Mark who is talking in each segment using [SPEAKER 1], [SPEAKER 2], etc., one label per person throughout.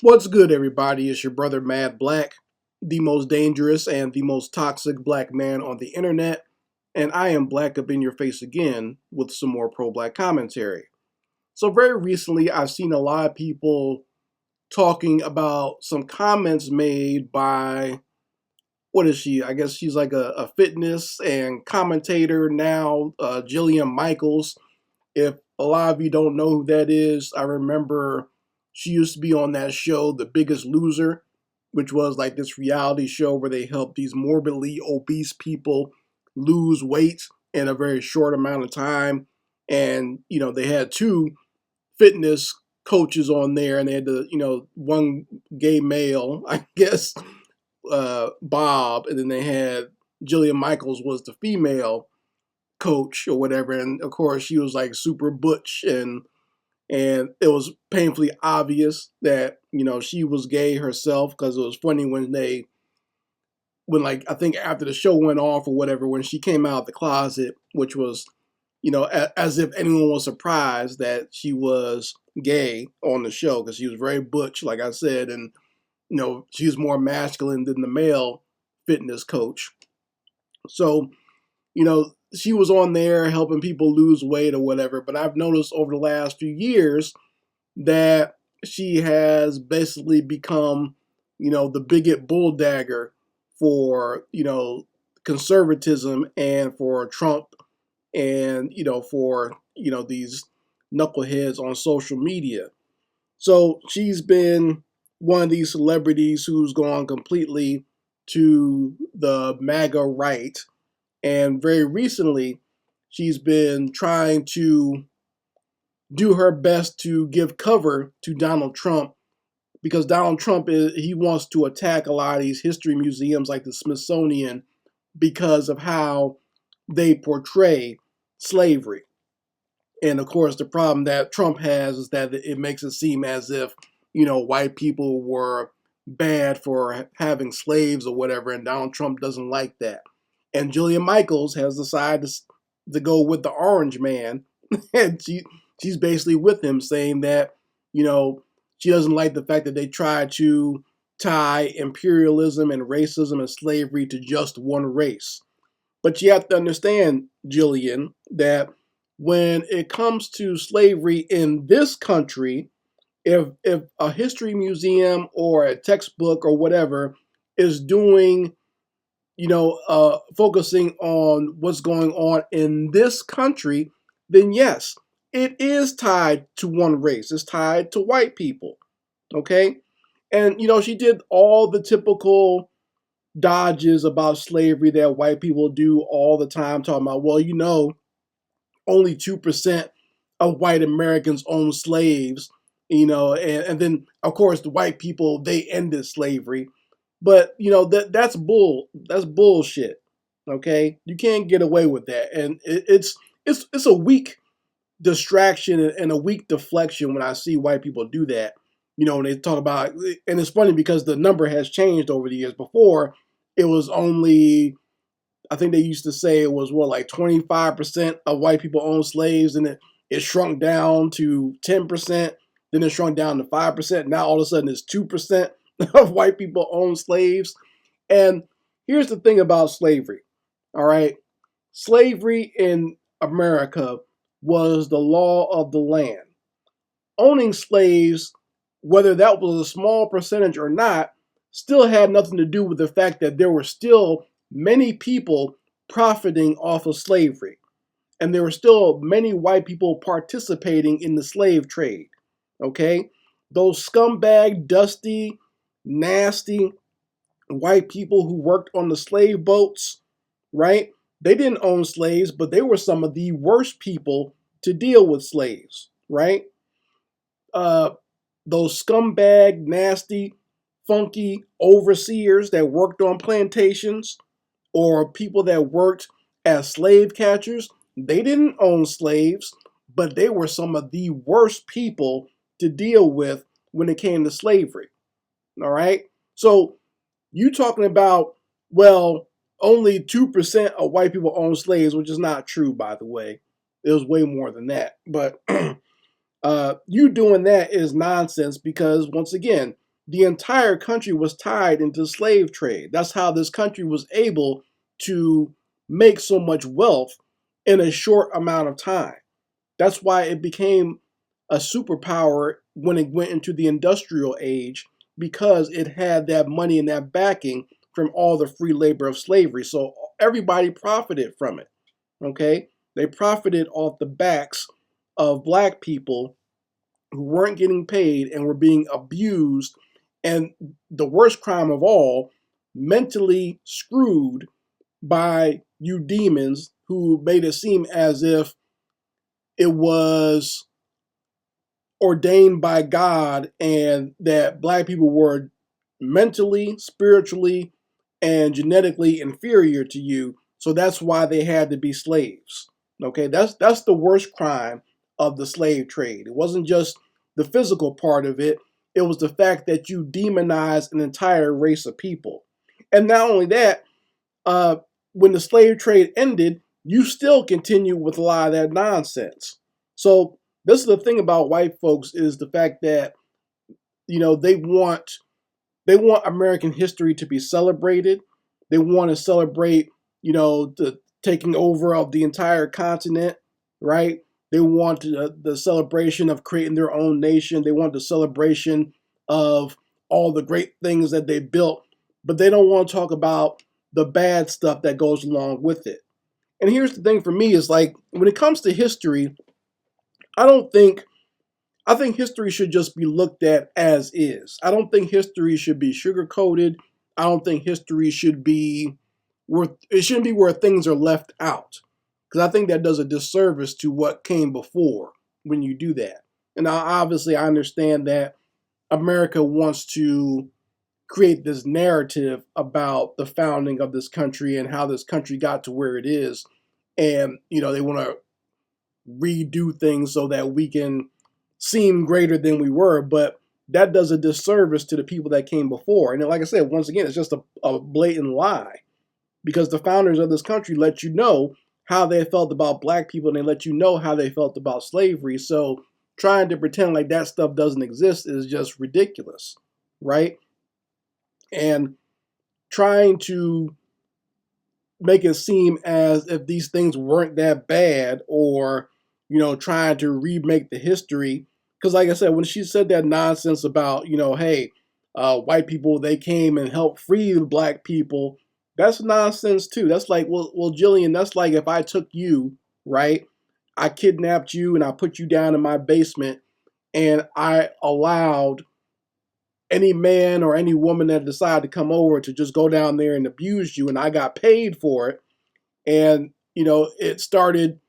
[SPEAKER 1] What's good, everybody? It's your brother Mad Black, the most dangerous and the most toxic black man on the internet, and I am black up in your face again with some more pro black commentary. So, very recently, I've seen a lot of people talking about some comments made by what is she? I guess she's like a fitness and commentator now, Jillian Michaels. If a lot of you don't know who that is, I remember she used to be on that show, The Biggest Loser, which was like this reality show where they helped these morbidly obese people lose weight in a very short amount of time. And, they had two fitness coaches on there, and they had one gay male, I guess, Bob, and then they had Jillian Michaels was the female coach or whatever, and of course she was like super butch, and it was painfully obvious that she was gay herself, because it was funny when like I think after the show went off or whatever, when she came out of the closet, which was as if anyone was surprised that she was gay on the show, because she was very butch, like I said, and she's more masculine than the male fitness coach. So she was on there helping people lose weight or whatever. But I've noticed over the last few years that she has basically become, the bigot bulldagger for, conservatism and for Trump, and, for, these knuckleheads on social media. So she's been one of these celebrities who's gone completely to the MAGA right, and very recently, she's been trying to do her best to give cover to Donald Trump, because Donald Trump he wants to attack a lot of these history museums like the Smithsonian because of how they portray slavery. And of course, the problem that Trump has is that it makes it seem as if, white people were bad for having slaves or whatever, and Donald Trump doesn't like that. And Jillian Michaels has decided to go with the orange man, and she's basically with him, saying that she doesn't like the fact that they try to tie imperialism and racism and slavery to just one race. But you have to understand, Jillian, that when it comes to slavery in this country, if a history museum or a textbook or whatever is doing focusing on what's going on in this country, then yes, it is tied to one race. It's tied to white people. Okay? And, she did all the typical dodges about slavery that white people do all the time, talking about, well, only 2% of white Americans own slaves, and then, of course, the white people, they ended slavery. But that's bullshit. Okay, you can't get away with that, and it's a weak distraction and a weak deflection when I see white people do that. When they talk about, and it's funny because the number has changed over the years. Before, it was only, I think they used to say it was like 25% of white people own slaves, and it shrunk down to 10%. Then it shrunk down to 5%. Now all of a sudden it's 2% of white people own slaves. And here's the thing about slavery. All right. Slavery in America was the law of the land. Owning slaves, whether that was a small percentage or not, still had nothing to do with the fact that there were still many people profiting off of slavery. And there were still many white people participating in the slave trade. Okay? Those scumbag, dusty, nasty white people who worked on the slave boats, right? They didn't own slaves, but they were some of the worst people to deal with slaves, right? Uh, those scumbag, nasty, funky overseers that worked on plantations, or people that worked as slave catchers, they didn't own slaves, but they were some of the worst people to deal with when it came to slavery. All right? So you talking about, well, only 2% of white people own slaves, which is not true, by the way. It was way more than that. But you doing that is nonsense, because, once again, the entire country was tied into the slave trade. That's how this country was able to make so much wealth in a short amount of time. That's why it became a superpower when it went into the industrial age, because it had that money and that backing from all the free labor of slavery. So everybody profited from it. Okay? They profited off the backs of black people who weren't getting paid and were being abused. And the worst crime of all, mentally screwed by you demons who made it seem as if it was ordained by God and that black people were mentally, spiritually, and genetically inferior to you. So that's why they had to be slaves. Okay, that's the worst crime of the slave trade. It wasn't just the physical part of it. It was the fact that you demonized an entire race of people. And not only that, uh, when the slave trade ended, you still continue with a lot of that nonsense. So this is the thing about white folks, is the fact that, you know, they want American history to be celebrated. They want to celebrate, you know, the taking over of the entire continent, right? They want the celebration of creating their own nation. They want the celebration of all the great things that they built, but they don't want to talk about the bad stuff that goes along with it. And here's the thing for me is, like, when it comes to history, I don't think I think history should just be looked at as is. I don't think history should be sugar coated. I don't think history should be it shouldn't be where things are left out. Because I think that does a disservice to what came before when you do that. And now, obviously, I understand that America wants to create this narrative about the founding of this country and how this country got to where it is. And, you know, they want to redo things so that we can seem greater than we were, but that does a disservice to the people that came before. And like I said, once again, it's just a blatant lie, because the founders of this country let you know how they felt about black people, and they let you know how they felt about slavery. So trying to pretend like that stuff doesn't exist is just ridiculous, right? And trying to make it seem as if these things weren't that bad, or, you know, trying to remake the history. Because like I said, when she said that nonsense about, you know, hey, white people, they came and helped free the black people, that's nonsense too. That's like, well, Jillian, that's like if I took you, right? I kidnapped you and I put you down in my basement, and I allowed any man or any woman that decided to come over to just go down there and abuse you, and I got paid for it. And, you know, it started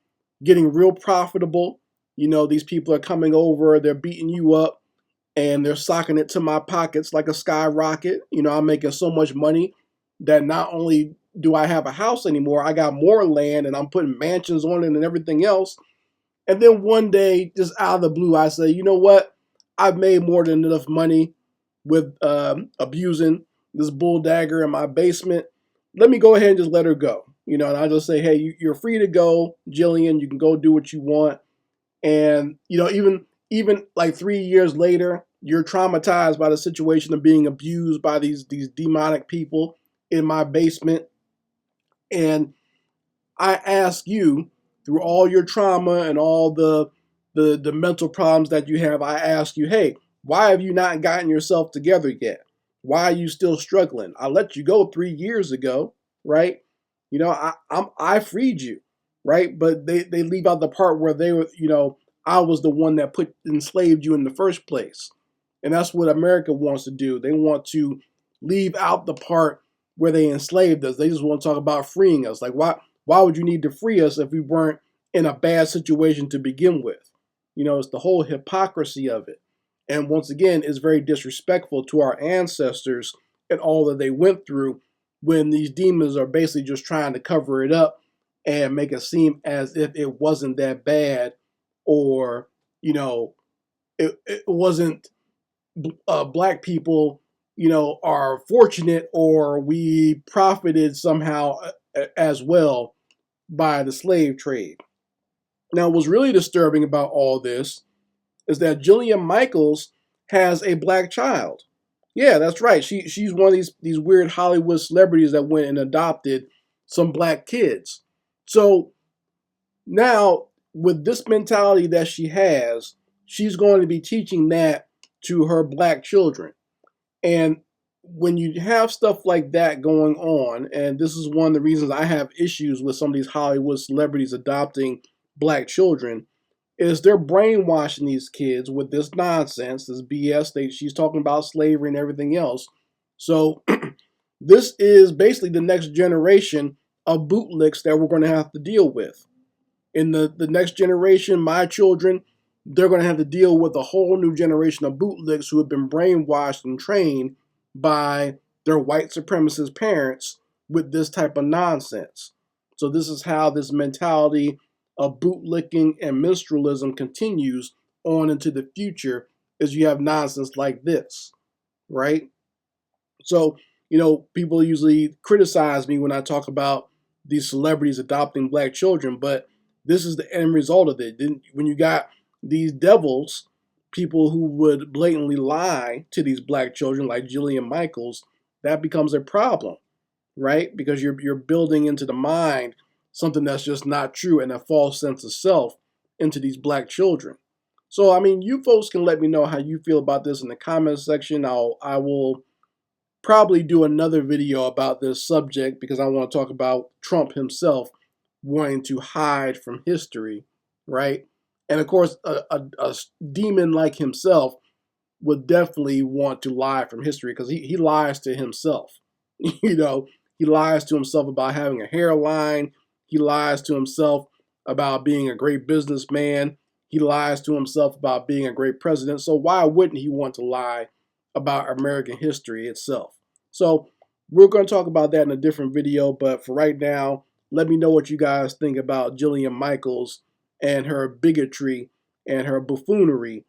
[SPEAKER 1] getting real profitable. You know, these people are coming over, they're beating you up, and they're socking it to my pockets like a skyrocket. You know, I'm making so much money that not only do I have a house anymore, I got more land and I'm putting mansions on it and everything else. And then one day, just out of the blue, I say, you know what? I've made more than enough money with abusing this bull dagger in my basement. Let me go ahead and just let her go. You know, and I just say, hey, you're free to go, Jillian. You can go do what you want. And, you know, even like 3 years later, you're traumatized by the situation of being abused by these demonic people in my basement. And I ask you, through all your trauma and all the mental problems that you have, I ask you, hey, why have you not gotten yourself together yet? Why are you still struggling? I let you go 3 years ago, right? You know, I freed you, right? But they leave out the part where they were, you know, I was the one that enslaved you in the first place. And that's what America wants to do. They want to leave out the part where they enslaved us. They just want to talk about freeing us. Like, why would you need to free us if we weren't in a bad situation to begin with? You know, it's the whole hypocrisy of it. And once again, it's very disrespectful to our ancestors and all that they went through, when these demons are basically just trying to cover it up and make it seem as if it wasn't that bad, or, you know, it wasn't black people, you know, are fortunate, or we profited somehow as well by the slave trade. Now, what's really disturbing about all this is that Jillian Michaels has a black child. Yeah, that's right. She's one of these weird Hollywood celebrities that went and adopted some black kids. So now with this mentality that she has, she's going to be teaching that to her black children. And when you have stuff like that going on, and this is one of the reasons I have issues with some of these Hollywood celebrities adopting black children, is they're brainwashing these kids with this nonsense, this BS. She's talking about slavery and everything else. So this is basically the next generation of bootlicks that we're going to have to deal with. In the next generation, my children, they're going to have to deal with a whole new generation of bootlicks who have been brainwashed and trained by their white supremacist parents with this type of nonsense. So this is how this mentality of bootlicking and minstrelsism continues on into the future, as you have nonsense like this, right? So, people usually criticize me when I talk about these celebrities adopting black children, but this is the end result of it. When you got these devils, people who would blatantly lie to these black children, like Jillian Michaels, that becomes a problem, right? Because you're building into the mind something that's just not true and a false sense of self into these black children. So, I mean, you folks can let me know how you feel about this in the comments section. I will probably do another video about this subject because I want to talk about Trump himself wanting to hide from history, right? And of course, a demon like himself would definitely want to lie from history because he lies to himself. He lies to himself about having a hairline. He lies to himself about being a great businessman. He lies to himself about being a great president. So why wouldn't he want to lie about American history itself? So we're going to talk about that in a different video. But for right now, let me know what you guys think about Jillian Michaels and her bigotry and her buffoonery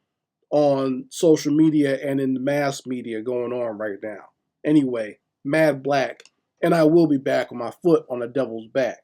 [SPEAKER 1] on social media and in the mass media going on right now. Anyway, Mad Black, and I will be back with my foot on the devil's back.